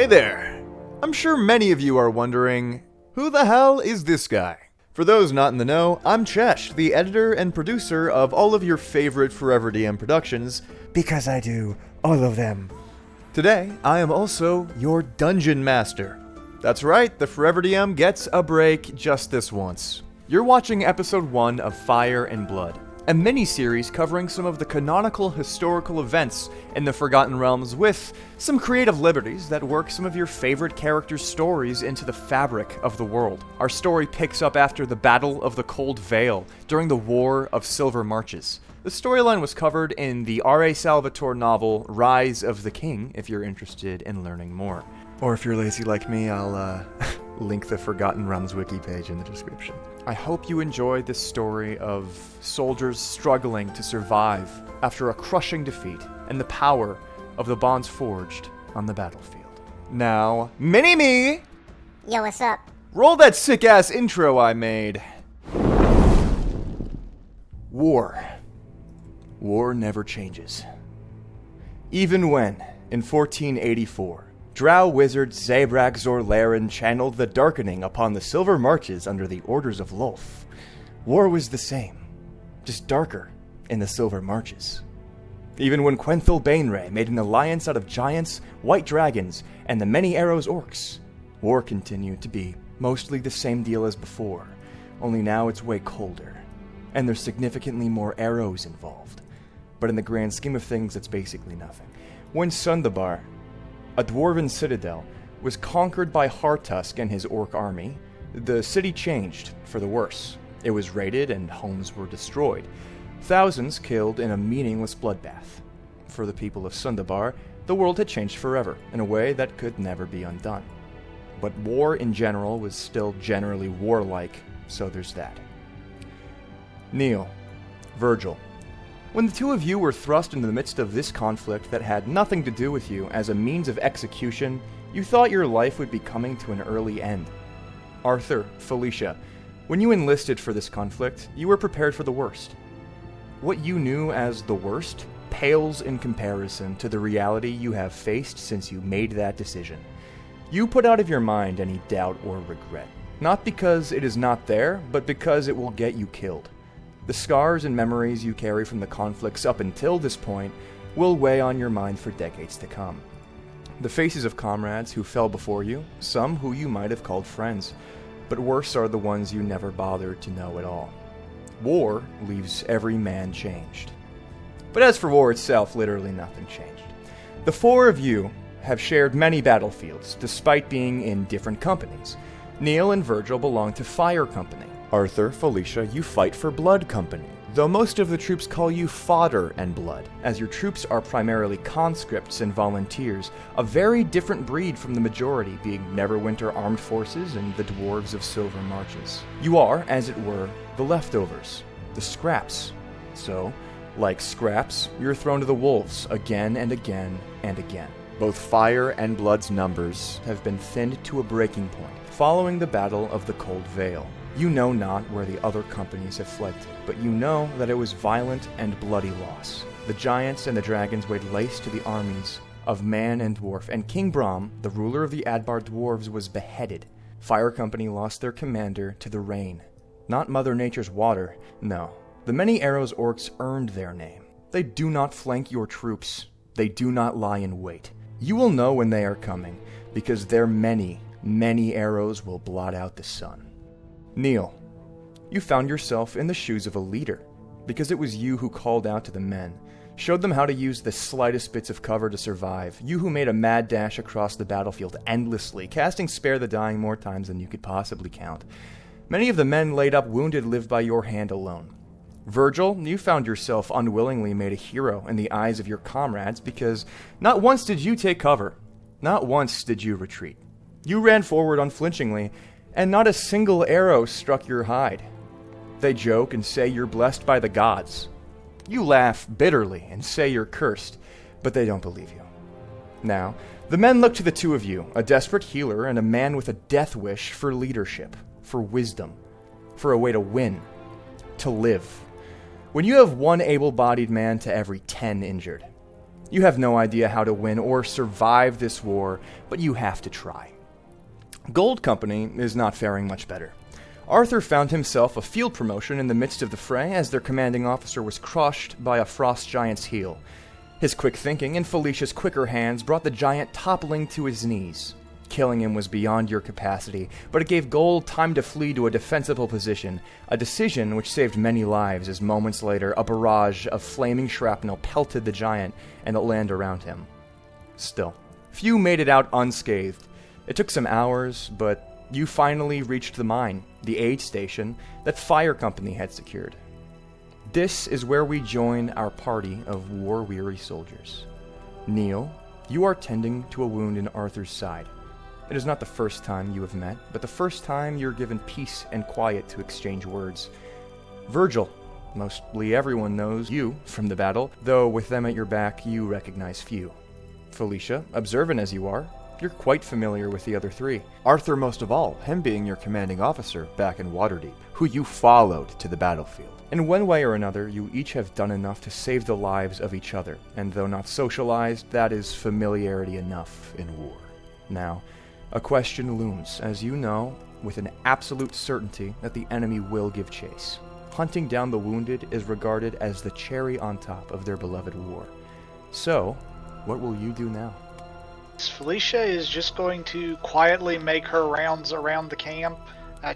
there! I'm sure many of you are wondering, who the hell is this guy? For those not in the know, I'm Chesh, the editor and producer of all of your favorite Forever DM productions, because I do all of them. Today, I am also your Dungeon Master. That's right, the Forever DM gets a break just this once. You're watching episode 1 of Fire and Blood, a mini-series covering some of the canonical historical events in the Forgotten Realms with some creative liberties that work some of your favorite characters' stories into the fabric of the world. Our story picks up after the Battle of the Cold Vale during the War of Silver Marches. The storyline was covered in the R.A. Salvatore novel Rise of the King, if you're interested in learning more. Or if you're lazy like me, I'll link the Forgotten Realms wiki page in the description. I hope you enjoyed this story of soldiers struggling to survive after a crushing defeat and the power of the bonds forged on the battlefield. Now, Mini-Me! Yo, what's up? Roll that sick-ass intro I made. War. War never changes. Even when, in 1484, Drow wizard Zabrak Zorlaren channeled the darkening upon the Silver Marches under the orders of Lolth. War was the same, just darker in the Silver Marches. Even when Quenthil Bainray made an alliance out of giants, white dragons, and the Many Arrows orcs, war continued to be mostly the same deal as before, only now it's way colder, and there's significantly more arrows involved. But in the grand scheme of things, it's basically nothing. When Sundabar, a dwarven citadel, was conquered by Hartusk and his orc army, the city changed for the worse. It was raided and homes were destroyed. Thousands killed in a meaningless bloodbath. For the people of Sundabar, the world had changed forever in a way that could never be undone. But war in general was still generally warlike, so there's that. Neil, Virgil. When the two of you were thrust into the midst of this conflict that had nothing to do with you as a means of execution, you thought your life would be coming to an early end. Arthur, Felicia, when you enlisted for this conflict, you were prepared for the worst. What you knew as the worst pales in comparison to the reality you have faced since you made that decision. You put out of your mind any doubt or regret, not because it is not there, but because it will get you killed. The scars and memories you carry from the conflicts up until this point will weigh on your mind for decades to come. The faces of comrades who fell before you, some who you might have called friends, but worse are the ones you never bothered to know at all. War leaves every man changed. But as for war itself, literally nothing changed. The four of you have shared many battlefields, despite being in different companies. Neil and Virgil belong to Fire Company. Arthur, Felicia, you fight for Blood Company, though most of the troops call you Fodder and Blood, as your troops are primarily conscripts and volunteers, a very different breed from the majority being Neverwinter Armed Forces and the Dwarves of Silver Marches. You are, as it were, the leftovers, the scraps. So, like scraps, you're thrown to the wolves again and again and again. Both Fire and Blood's numbers have been thinned to a breaking point following the Battle of the Cold Vale. You know not where the other companies have fled to, but you know that it was violent and bloody loss. The giants and the dragons laid waste to the armies of man and dwarf, and King Brahm, the ruler of the Adbar Dwarves, was beheaded. Fire Company lost their commander to the rain. Not Mother Nature's water, no. The Many Arrows orcs earned their name. They do not flank your troops. They do not lie in wait. You will know when they are coming, because their many, many arrows will blot out the sun. Neil, you found yourself in the shoes of a leader, because it was you who called out to the men, showed them how to use the slightest bits of cover to survive, you who made a mad dash across the battlefield endlessly, casting Spare the Dying more times than you could possibly count. Many of the men laid up wounded lived by your hand alone. Virgil, you found yourself unwillingly made a hero in the eyes of your comrades because not once did you take cover, not once did you retreat. You ran forward unflinchingly, and not a single arrow struck your hide. They joke and say you're blessed by the gods. You laugh bitterly and say you're cursed, but they don't believe you. Now, the men look to the two of you, a desperate healer and a man with a death wish for leadership, for wisdom, for a way to win, to live. When you have one able-bodied man to every 10 injured, You have no idea how to win or survive this war, but you have to try. Gold Company is not faring much better. Arthur found himself a field promotion in the midst of the fray as their commanding officer was crushed by a frost giant's heel. His quick thinking and Felicia's quicker hands brought the giant toppling to his knees. Killing him was beyond your capacity, but it gave Gold time to flee to a defensible position, a decision which saved many lives as moments later a barrage of flaming shrapnel pelted the giant and the land around him. Still, few made it out unscathed. It took some hours, but you finally reached the mine, the aid station that Fire Company had secured. This is where we join our party of war-weary soldiers. Neil, you are tending to a wound in Arthur's side. It is not the first time you have met, but the first time you're given peace and quiet to exchange words. Virgil, mostly everyone knows you from the battle, though with them at your back, you recognize few. Felicia, observant as you are, you're quite familiar with the other three. Arthur most of all, him being your commanding officer back in Waterdeep, who you followed to the battlefield. In one way or another, you each have done enough to save the lives of each other, and though not socialized, that is familiarity enough in war. Now, a question looms, as you know, with an absolute certainty that the enemy will give chase. Hunting down the wounded is regarded as the cherry on top of their beloved war. So, what will you do now? Felicia is just going to quietly make her rounds around the camp,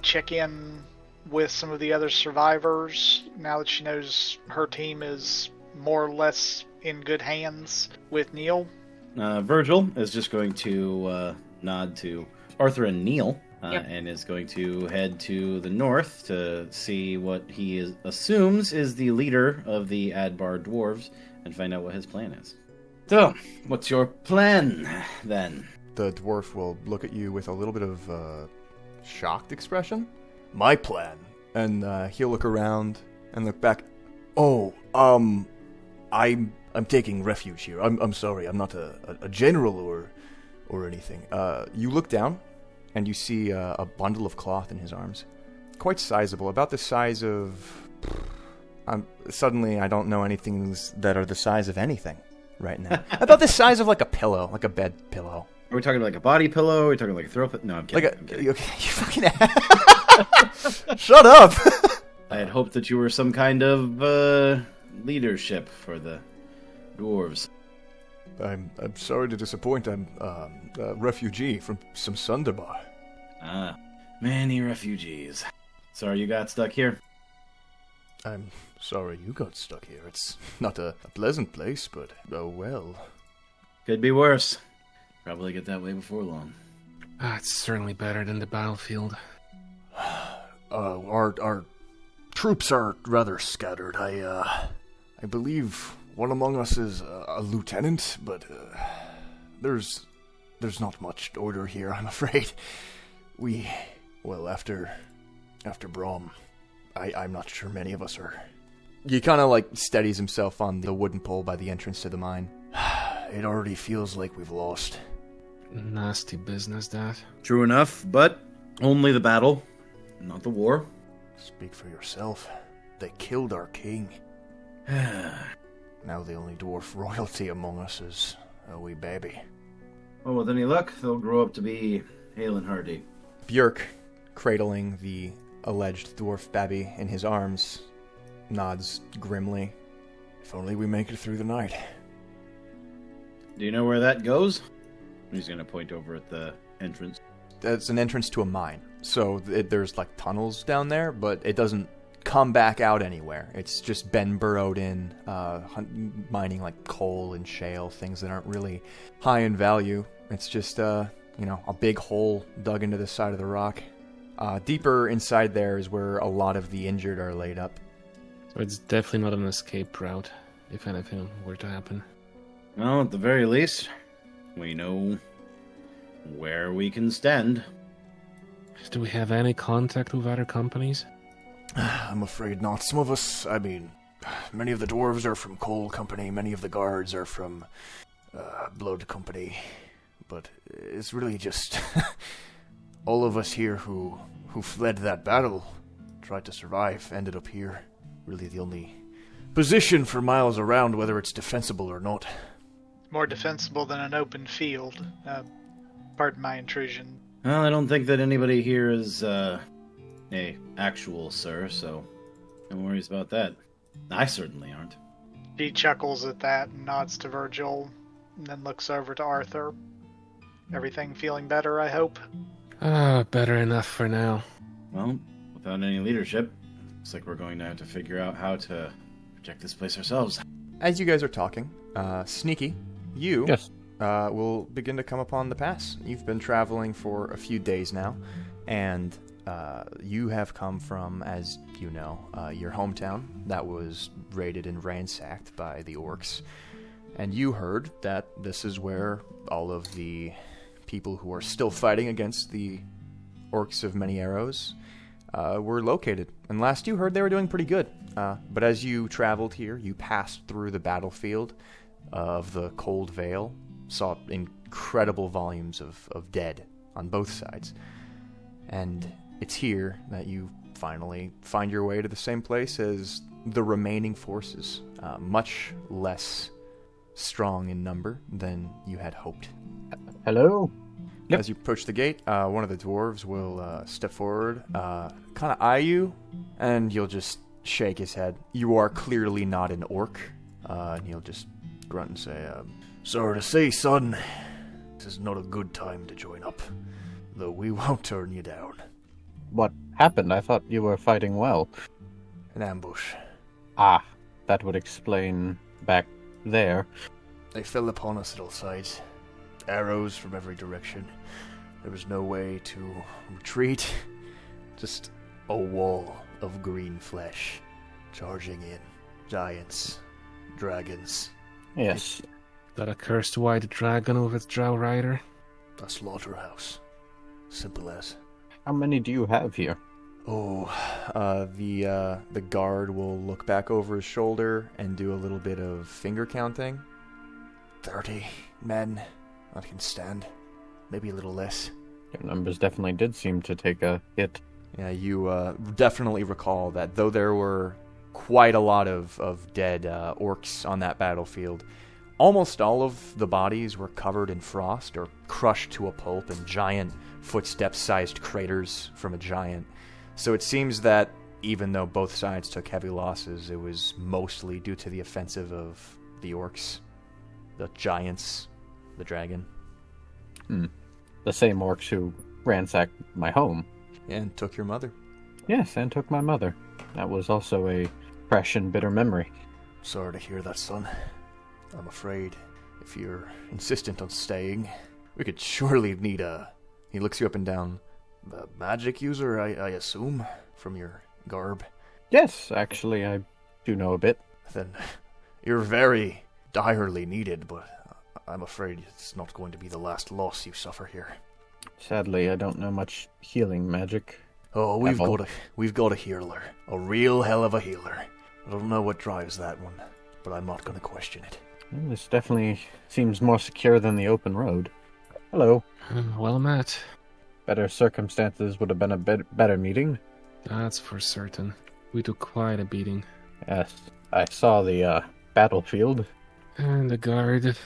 check in with some of the other survivors, now that she knows her team is more or less in good hands with Neil. Virgil is just going to nod to Arthur and Neil, and is going to head to the north to see what he assumes is the leader of the Adbar Dwarves and find out what his plan is. So, what's your plan, then? The dwarf will look at you with a little bit of a shocked expression. My plan? And he'll look around and look back. Oh, I'm taking refuge here. I'm sorry, I'm not a general or anything. You look down, and you see a bundle of cloth in his arms. Quite sizable, about the size of... suddenly, I don't know anything that are the size of anything right now. About the size of like a pillow, like a bed pillow. Are we talking like a body pillow? Are we talking like a throw pillow? No, I'm kidding. I'm kidding. Okay, you fucking... Shut up! I had hoped that you were some kind of leadership for the dwarves. I'm sorry to disappoint. I'm a refugee from some Sunderbar. Ah, many refugees. Sorry you got stuck here. I'm sorry you got stuck here. It's not a pleasant place, but oh well. Could be worse. Probably get that way before long. It's certainly better than the battlefield. Our troops are rather scattered. I believe one among us is a lieutenant, but there's not much order here, I'm afraid. After Brom, I'm not sure many of us are. He kind of like steadies himself on the wooden pole by the entrance to the mine. It already feels like we've lost. Nasty business, that. True enough, but only the battle, not the war. Speak for yourself. They killed our king. Now the only dwarf royalty among us is a wee baby. Well, with any luck, they'll grow up to be hale and hearty. Björk, cradling the alleged dwarf baby in his arms, nods grimly. If only we make it through the night. Do you know where that goes? He's going to point over at the entrance. It's an entrance to a mine. So there's like tunnels down there, but it doesn't come back out anywhere. It's just been burrowed in, mining like coal and shale, things that aren't really high in value. It's just, a big hole dug into the side of the rock. Deeper inside there is where a lot of the injured are laid up. So it's definitely not an escape route, if anything were to happen. Well, at the very least, we know where we can stand. Do we have any contact with other companies? I'm afraid not. Some of us, many of the dwarves are from Coal Company, many of the guards are from Blood Company, but it's really just all of us here who fled that battle, tried to survive, ended up here. Really the only position for miles around, whether it's defensible or not. more defensible than an open field. Pardon my intrusion. Well, I don't think that anybody here is a actual sir, so no worries about that. I certainly aren't. She chuckles at that and nods to Virgil, and then looks over to Arthur. Everything feeling better, I hope? Better enough for now. Well, without any leadership, looks like we're going to have to figure out how to protect this place ourselves. As you guys are talking, Sneaky, you Yes. will begin to come upon the pass. You've been traveling for a few days now, and you have come from, as you know, your hometown that was raided and ransacked by the orcs. And you heard that this is where all of the people who are still fighting against the orcs of many arrows were located. And last you heard, they were doing pretty good. But as you traveled here, you passed through the battlefield of the Cold Vale, saw incredible volumes of dead on both sides. And it's here that you finally find your way to the same place as the remaining forces, much less strong in number than you had hoped. Hello? Yep. As you approach the gate, one of the dwarves will step forward, kind of eye you, and you'll just shake his head. You are clearly not an orc, and he'll just grunt and say, "Sorry to say, son, this is not a good time to join up, though we won't turn you down." What happened? I thought you were fighting well. An ambush. Ah, that would explain back there. They fell upon us at all sides. Arrows from every direction. There was no way to retreat. Just a wall of green flesh charging in. Giants. Dragons. Yes. That accursed white dragon with its drow rider? A slaughterhouse. Simple as. How many do you have here? Oh, the guard will look back over his shoulder and do a little bit of finger counting. 30 men that can stand. Maybe a little less. Your numbers definitely did seem to take a hit. Yeah, you definitely recall that though there were quite a lot of dead orcs on that battlefield, almost all of the bodies were covered in frost or crushed to a pulp in giant footstep-sized craters from a giant. So it seems that even though both sides took heavy losses, it was mostly due to the offensive of the orcs, the giants, the dragon. The same orcs who ransacked my home. And took your mother. Yes, and took my mother. That was also a fresh and bitter memory. Sorry to hear that, son. I'm afraid if you're insistent on staying, we could surely need a... He looks you up and down. The magic user, I assume, from your garb. Yes, actually, I do know a bit. Then you're very direly needed, but I'm afraid it's not going to be the last loss you suffer here. Sadly, I don't know much healing magic. Oh, we've got a healer. A real hell of a healer. I don't know what drives that one, but I'm not going to question it. Well, this definitely seems more secure than the open road. Hello. Well met. Better circumstances would have been a better meeting. That's for certain. We took quite a beating. Yes, I saw the battlefield. And the guard,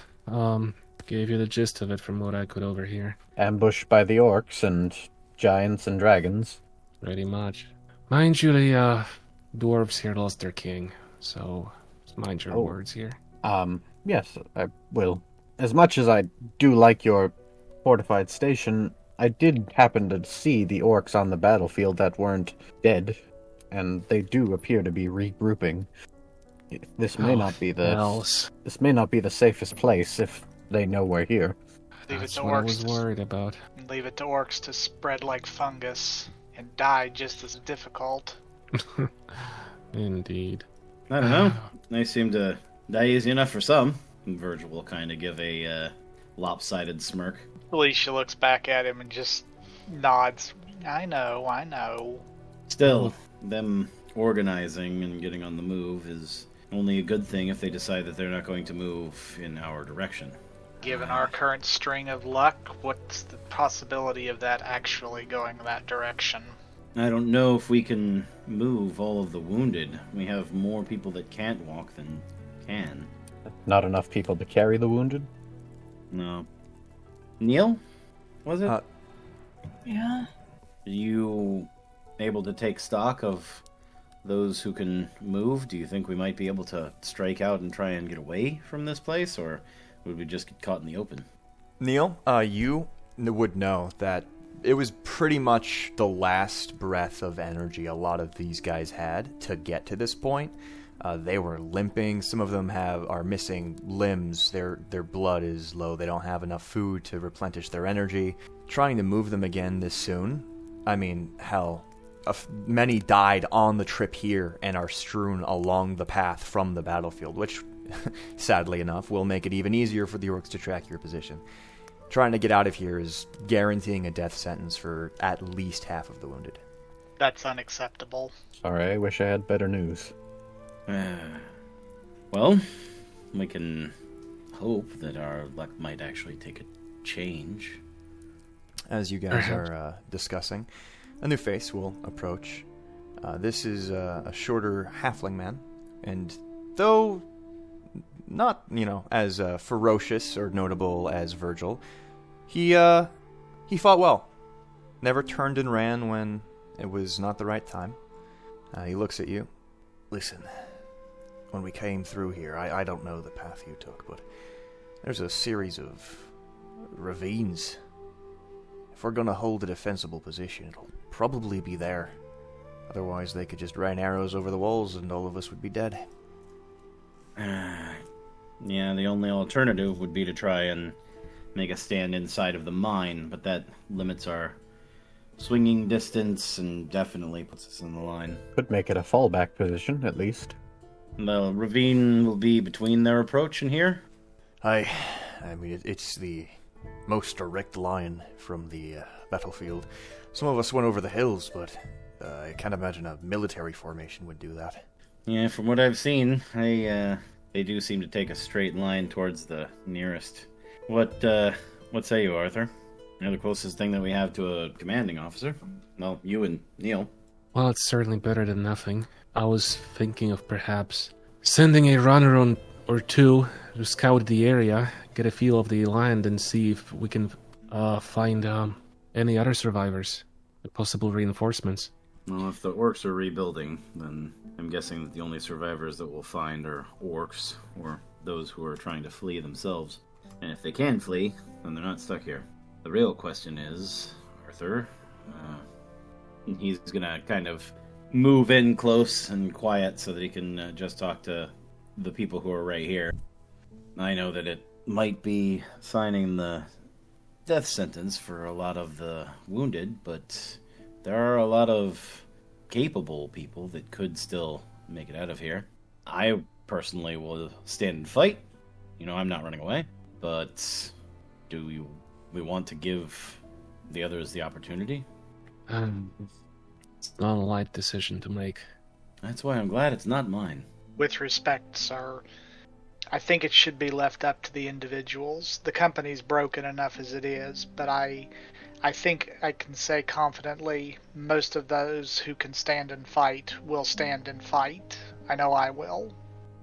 gave you the gist of it from what I could overhear. Ambushed by the orcs and giants and dragons. Pretty much. Mind you, the dwarves here lost their king, so mind your words here. Yes, I will. As much as I do like your fortified station, I did happen to see the orcs on the battlefield that weren't dead, and they do appear to be regrouping. This may not be the safest place if they know we're here. That's what I was worried about. Leave it to orcs to spread like fungus and die just as difficult. Indeed. I don't know. They seem to die easy enough for some. And Virgil will kind of give a lopsided smirk. Alicia looks back at him and just nods. I know. Still, them organizing and getting on the move is only a good thing if they decide that they're not going to move in our direction. Given our current string of luck, what's the possibility of that actually going that direction? I don't know if we can move all of the wounded. We have more people that can't walk than can. Not enough people to carry the wounded? No. Neil? Was it? Yeah. Are you able to take stock of those who can move? Do you think we might be able to strike out and try and get away from this place, or would we just get caught in the open? Neil, you would know that it was pretty much the last breath of energy a lot of these guys had to get to this point. They were limping. Some of them are missing limbs. Their blood is low. They don't have enough food to replenish their energy. Trying to move them again this soon, I mean, hell, many died on the trip here and are strewn along the path from the battlefield, which, sadly enough, will make it even easier for the orcs to track your position. Trying to get out of here is guaranteeing a death sentence for at least half of the wounded. That's unacceptable. Sorry, I wish I had better news. Well, we can hope that our luck might actually take a change. As you guys are discussing, a new face will approach. This is a shorter halfling man, and though not, as ferocious or notable as Virgil, he fought well. Never turned and ran when it was not the right time. He looks at you. Listen, when we came through here, I don't know the path you took, but there's a series of ravines. If we're gonna hold a defensible position, it'll probably be there. Otherwise, they could just rain arrows over the walls and all of us would be dead. Yeah, the only alternative would be to try and make a stand inside of the mine, but that limits our swinging distance and definitely puts us in the line. Could make it a fallback position, at least. The ravine will be between their approach and here? I mean, it's the most direct line from the battlefield. Some of us went over the hills, but I can't imagine a military formation would do that. Yeah, from what I've seen, they do seem to take a straight line towards the nearest. What say you, Arthur? You're the closest thing that we have to a commanding officer. Well, you and Neil. Well, it's certainly better than nothing. I was thinking of perhaps sending a runner or two to scout the area, get a feel of the land, and see if we can find any other survivors, possible reinforcements. Well, if the orcs are rebuilding, then I'm guessing that the only survivors that we'll find are orcs, or those who are trying to flee themselves. And if they can flee, then they're not stuck here. The real question is, Arthur, he's gonna kind of move in close and quiet so that he can just talk to the people who are right here. I know that it might be signing the death sentence for a lot of the wounded, but there are a lot of capable people that could still make it out of here. I personally will stand and fight. I'm not running away. But do we want to give the others the opportunity? It's not a light decision to make. That's why I'm glad it's not mine. With respect, sir, I think it should be left up to the individuals. The company's broken enough as it is, but I think I can say confidently most of those who can stand and fight will stand and fight. I know I will.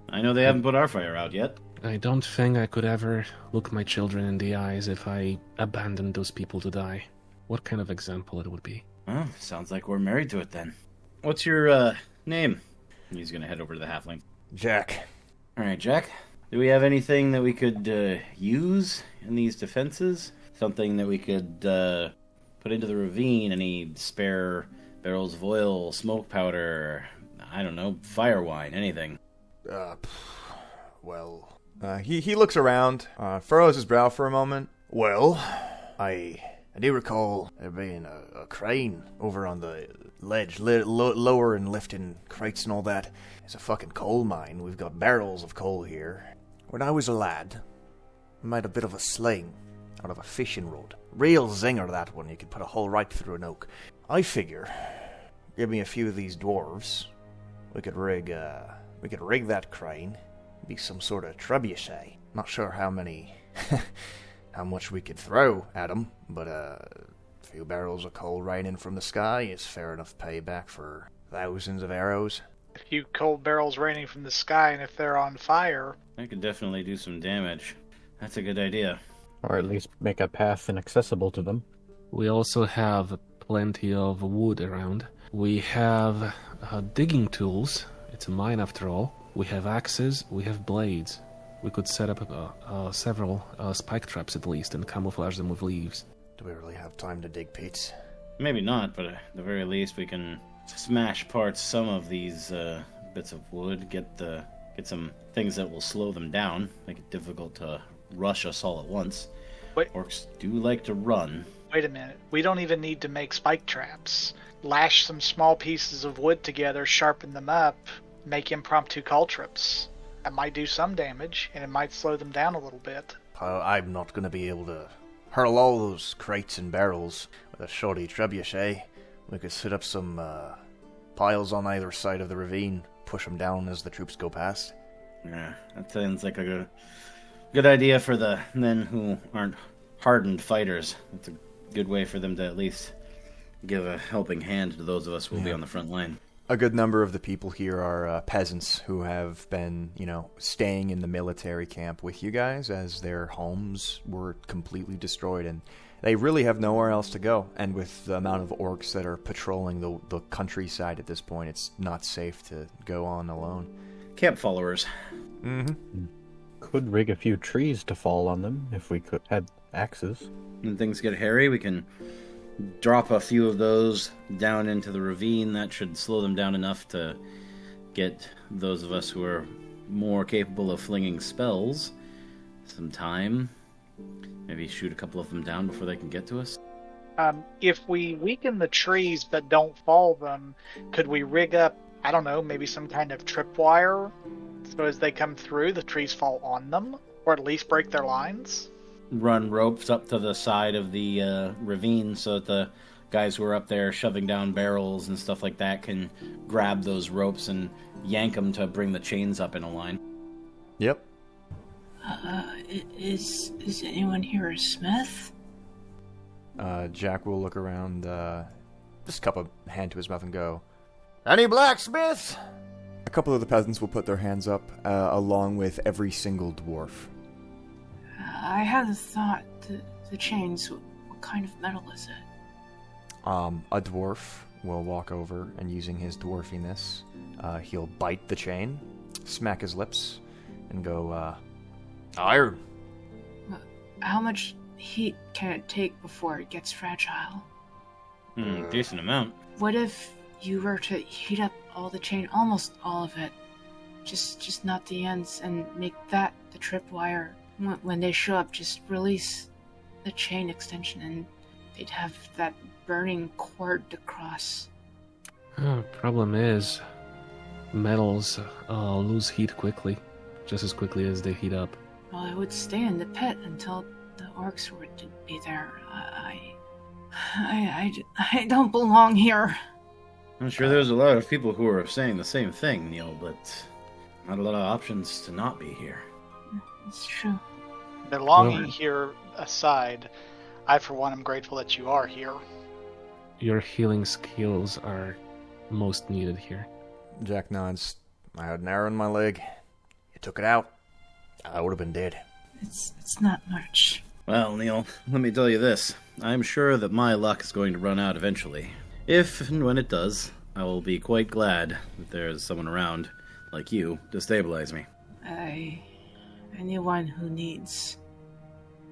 I know they haven't put our fire out yet. I don't think I could ever look my children in the eyes if I abandoned those people to die. What kind of example it would be? Well, sounds like we're married to it then. What's your name? He's gonna head over to the halfling. Jack. Alright, Jack. Do we have anything that we could use in these defenses? Something that we could put into the ravine? Any spare barrels of oil, smoke powder, I don't know, fire wine, anything? He looks around, furrows his brow for a moment. Well, I do recall there being a crane over on the ledge, lower and lifting crates and all that. It's a fucking coal mine. We've got barrels of coal here. When I was a lad, I made a bit of a sling out of a fishing rod. Real zinger, that one. You could put a hole right through an oak. I figure, give me a few of these dwarves, we could rig that crane. Be some sort of trebuchet. Not sure how much we could throw at them, but a few barrels of coal raining from the sky is fair enough payback for thousands of arrows. A few cold barrels raining from the sky, and if they're on fire, I could definitely do some damage. That's a good idea. Or at least make a path inaccessible to them. We also have plenty of wood around. We have digging tools. It's a mine after all. We have axes, we have blades. We could set up several spike traps at least and camouflage them with leaves. Do we really have time to dig, Pete? Maybe not, but at the very least we can smash parts some of these bits of wood, get some things that will slow them down, make it difficult to rush us all at once. Wait. Orcs do like to run. Wait a minute. We don't even need to make spike traps. Lash some small pieces of wood together, sharpen them up, make impromptu caltrips. That might do some damage, and it might slow them down a little bit. I'm not going to be able to hurl all those crates and barrels with a shoddy trebuchet. We could set up some piles on either side of the ravine, push them down as the troops go past. Yeah, that sounds like a good idea for the men who aren't hardened fighters. It's a good way for them to at least give a helping hand to those of us who will be on the front line. A good number of the people here are peasants who have been, staying in the military camp with you guys as their homes were completely destroyed, and they really have nowhere else to go. And with the amount of orcs that are patrolling the countryside at this point, it's not safe to go on alone. Camp followers. Mm-hmm. Could rig a few trees to fall on them if we had axes. When things get hairy, we can drop a few of those down into the ravine. That should slow them down enough to get those of us who are more capable of flinging spells some time. Maybe shoot a couple of them down before they can get to us. If we weaken the trees but don't fall them, could we rig up, I don't know, maybe some kind of tripwire so as they come through, the trees fall on them? Or at least break their lines? Run ropes up to the side of the ravine so that the guys who are up there shoving down barrels and stuff like that can grab those ropes and yank them to bring the chains up in a line. Yep. Is anyone here a smith? Jack will look around, just cup a hand to his mouth and go, "Any blacksmiths?" A couple of the peasants will put their hands up, along with every single dwarf. I had a thought. The chains, what kind of metal is it? A dwarf will walk over, and using his dwarfiness, he'll bite the chain, smack his lips, and go, "Iron." How much heat can it take before it gets fragile? Decent amount. What if you were to heat up all the chain, almost all of it, just not the ends, and make that the tripwire? When they show up, just release the chain extension and they'd have that burning cord to cross. Problem is, metals lose heat quickly, just as quickly as they heat up. Well, I would stay in the pit until the orcs were to be there. I don't belong here. I'm sure there's a lot of people who are saying the same thing, Neil, but not a lot of options to not be here. It's true. Belonging here aside, I for one am grateful that you are here. Your healing skills are most needed here. Jack nods. "I had an arrow in my leg. You took it out. I would have been dead." It's not much. Well, Neil, let me tell you this. I'm sure that my luck is going to run out eventually. If and when it does, I will be quite glad that there is someone around, like you, to stabilize me. Anyone who needs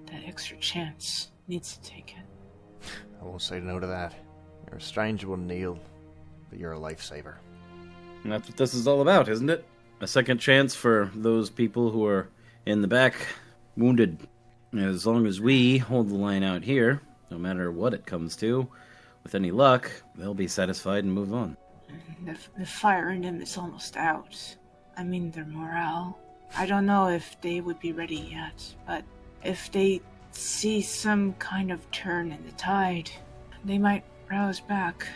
that extra chance needs to take it. I won't say no to that. You're a strange one, Neil, but you're a lifesaver. And that's what this is all about, isn't it? A second chance for those people who are in the back, wounded. As long as we hold the line out here, no matter what it comes to, with any luck, they'll be satisfied and move on. The fire in them is almost out. I mean, their morale. I don't know if they would be ready yet, but if they see some kind of turn in the tide, they might rouse back.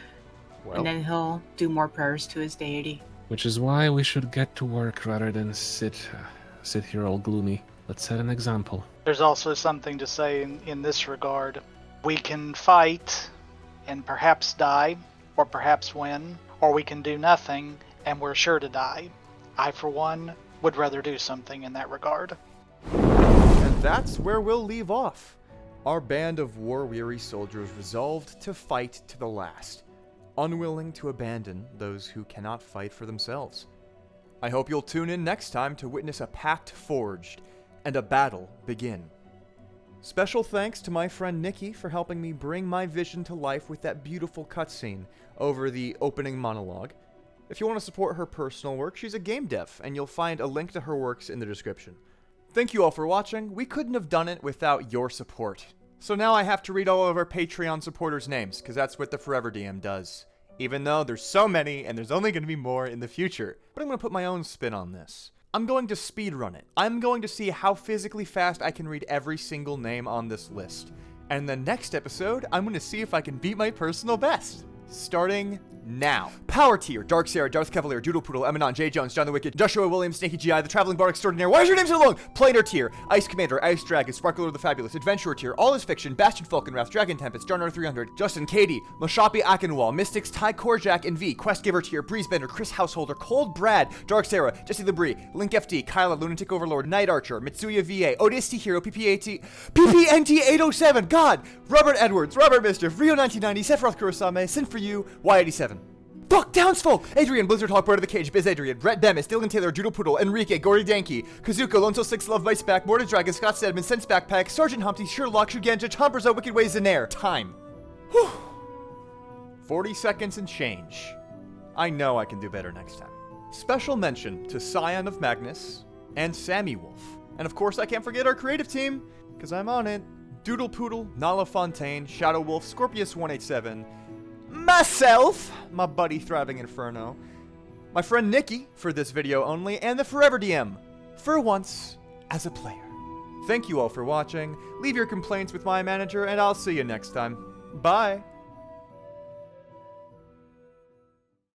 Well, And then he'll do more prayers to his deity. Which is why we should get to work rather than sit here all gloomy. Let's set an example. There's also something to say in this regard. We can fight and perhaps die, or perhaps win, or we can do nothing and we're sure to die. I, for one, would rather do something in that regard. And that's where we'll leave off. Our band of war-weary soldiers resolved to fight to the last, unwilling to abandon those who cannot fight for themselves. I hope you'll tune in next time to witness a pact forged and a battle begin. Special thanks to my friend Nikki for helping me bring my vision to life with that beautiful cutscene over the opening monologue. If you want to support her personal work, she's a game dev, and you'll find a link to her works in the description. Thank you all for watching. We couldn't have done it without your support. So now I have to read all of our Patreon supporters' names, because that's what the Forever DM does. Even though there's so many, and there's only going to be more in the future. But I'm going to put my own spin on this. I'm going to speedrun it. I'm going to see how physically fast I can read every single name on this list. And in the next episode, I'm going to see if I can beat my personal best. Starting now. Power tier: Dark Sarah, Darth Cavalier, Doodle Poodle, Eminon, Jay Jones, John the Wicked, Joshua Williams, Snaky GI, the Traveling Bard Extraordinaire. Why is your name so long? Planar tier: Ice Commander, Ice Dragon, Sparkler the Fabulous, Adventurer tier: All is Fiction, Bastion Falconwrath, Dragon Tempest, Jarnar 300, Justin, Katie, Mashapi Akinwall, Mystics, Ty Korjak, and V, Quest Giver tier: Breezebender, Chris Householder, Cold Brad, Dark Sarah, Jesse Labrie, Link FD, Kyla, Lunatic Overlord, Night Archer, Mitsuya VA, Odisti Hero, PPNT 807, God, Robert Edwards, Robert Mischief, Rio 1990, Sephiroth Kurosame, Sin for You, Y87. Fuck, Downsfall! Adrian, Blizzard Hawk, Bird of the Cage, Biz Adrian, Brett Bemis, Dylan Taylor, Doodle Poodle, Enrique, Gory Danky, Kazuko, Lonto 6, Love Vice Back, Mortar Dragon, Scott Stedman, Sense Backpack, Sergeant Humpty, Sherlock, Shuganja, Chomperzo, Wicked Ways in Air. Time. Whew. 40 seconds and change. I know I can do better next time. Special mention to Scion of Magnus and Sammy Wolf. And of course I can't forget our creative team, because I'm on it. Doodle Poodle, Nala Fontaine, Shadow Wolf, Scorpius 187, myself, my buddy Thriving Inferno, my friend Nikki for this video only, and the Forever DM, for once as a player. Thank you all for watching. Leave your complaints with my manager, and I'll see you next time. Bye.